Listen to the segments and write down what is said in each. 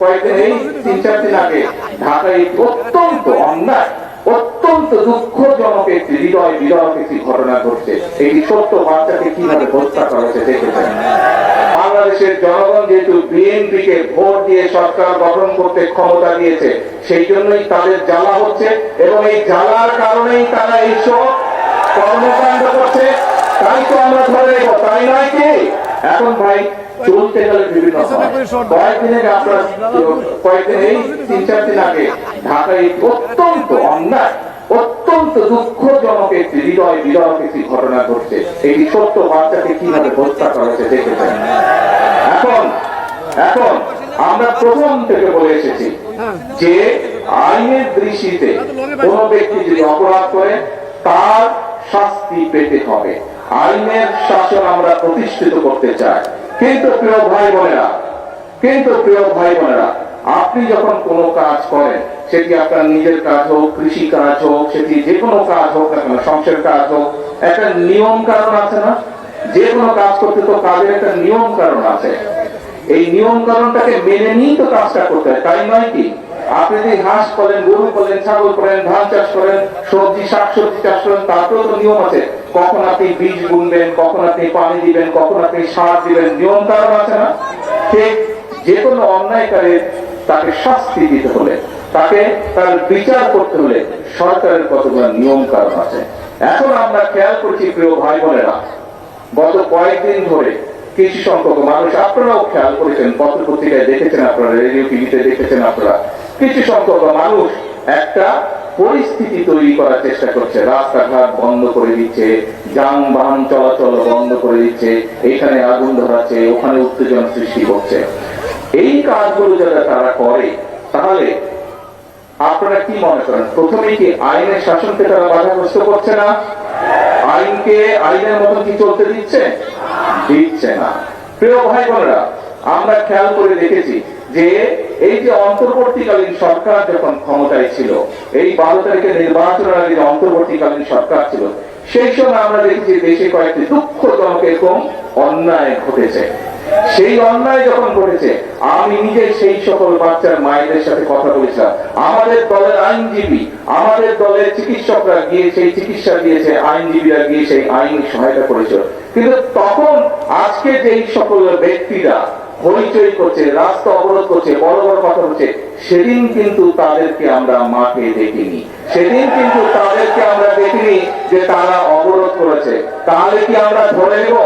কয়েকদিন এই ৩-৪ দিন আগে ঢাকায় অত্যন্ত অন্যায়, অত্যন্ত দুঃখজনক একটি হৃদয় বিদারক একটি ঘটনা ঘটছে। এই ছোট্ট বাচ্চাকে কিভাবে হত্যা করা হয়েছে দেখেছেন। বাংলাদেশের জনগণ যেহেতু বিএনপিকে ভোট দিয়ে সরকার গঠন করতে ক্ষমতা দিয়েছে, সেই জন্যই তাদের জ্বালা হচ্ছে এবং এই জ্বালার কারণেই তারা এইসব কর্মকাণ্ড করছে। তাই তো আমরা ধরে নেব, তাই নয় কি? এখন ভাই চলতে গেলে বিভিন্ন কয়েকদিন আগে আপনার কয়েকদিন এই ৩-৪ দিন আগে ঢাকায় অত্যন্ত অন্যায়, অত্যন্ত দুঃখজনক একটি হৃদয় বিদারক একটি ঘটনা ঘটছে। এই ছোট্ট বাচ্চাকে কিভাবে হত্যা করা হয়েছে দেখেছেন। এখন আমরা প্রথম থেকে বলে এসেছি যে আইনের দৃষ্টিতে কোন ব্যক্তি যদি অপরাধ করে তার শাস্তি পেতে হবে। আইনের শাসন আমরা প্রতিষ্ঠিত করতে চাই। কিন্তু প্রিয় ভাই বোনেরা, আপনি যখন কোনো কাজ করেন, সেটি আপনার নিজের কাজ হোক, কৃষি কাজ হোক, সেটি যে কোনো কাজ হোক না কেন, সংসারের কাজ হোক, একটা নিয়ম কারণ আছে না? যে কোনো কাজ করতে তো কাজের একটা নিয়ম কারণ আছে। এই নিয়ম কারণটাকে মেনে নিয়ে তো কাজটা করতে হয়, তাই নয় কি? আপনি যদি হাঁস করেন, গরু করেন, ছাগল করেন, ধান চাষ করেন, সবজি শাকসবজি চাষ করেন, তারপরেও তো নিয়ম আছে। কখন আপনি বীজ বুনবেন, কখন আপনি পানি দিবেন, কখন আপনি সার দিবেন, নিয়ম কারণ আছে না? ঠিক যে কোনো অন্যায়কারীর তাকে শাস্তি দিতে হলে, তাকে তার বিচার করতে হলে সরকারের কতগুলো নিয়ম কারণ আছে। এখন আমরা খেয়াল করছি প্রিয় ভাই বোনেরা, গত কয়েকদিন ধরে কিছু সংখ্যক মানুষ, আপনারাও খেয়াল করেছেন, পত্র পত্রিকায় দেখেছেন, আপনারা রেডিও টিভিতে দেখেছেন, আপনারা কিছু সংখ্যক মানুষ একটা পরিস্থিতি তৈরি করার চেষ্টা করছে। রাস্তাঘাট বন্ধ করে দিচ্ছে, যানবাহন চলাচল বন্ধ করে দিচ্ছে, এখানে আগুন ধরাচ্ছে, ওখানে উত্তেজনা সৃষ্টি করছে। এই কাজগুলো যারা তারা করে, তাহলে আপনারা কি মনে করেন, প্রথমেই কি আইনের শাসনকে তারা বাধাগ্রস্ত করছে না? আইনকে আইনের মতন কি চলতে দিচ্ছে না। প্রিয় ভাই বোনেরা, আমরা খেয়াল করে দেখেছি যে এই যে অন্তর্বর্তীকালীন সরকার যখন ক্ষমতায় ছিল, এই 12 তারিখের নির্বাচনের আগে যে অন্তর্বর্তীকালীন সরকার ছিল, সেই সময় আমরা দেখেছি দেশে কয়েকটি দুঃখজনক এরকম অন্যায় ঘটেছে। সেই অন্যায় যখন ঘটেছে, আমি নিজে সেই সকল বাচ্চার মায়েদের সাথে কথা বলেছিলাম। আমাদের দলের আইনজীবী, আমাদের দলের চিকিৎসকরা গিয়ে সেই চিকিৎসা দিয়েছে, আইনজীবীরা গিয়ে সেই আইনি সহায়তা করেছিল। কিন্তু তখন আজকে যেই সকল ব্যক্তিরা হইচই করছে, রাস্তা অবরোধ করছে, বড় বড় কথা হচ্ছে, সেদিন কিন্তু তাদেরকে আমরা মাঠে দেখিনি। সেদিন কিন্তু তাদেরকে আমরা দেখিনি যে তারা অবরোধ করেছে। তাহলে কি আমরা ধরে নেব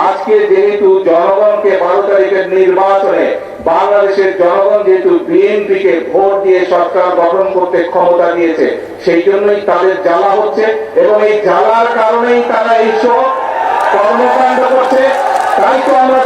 আজকে যেহেতু জনগণকে 12 তারিখের নির্বাচনে বাংলাদেশের জনগণ যেহেতু বিএনপিকে ভোট দিয়ে সরকার গঠন করতে ক্ষমতা দিয়েছে, সেই জন্যই তাদের জ্বালা হচ্ছে এবং এই জ্বালার কারণেই তারা এইসব কর্মকাণ্ড করছে? তাই তো আমরা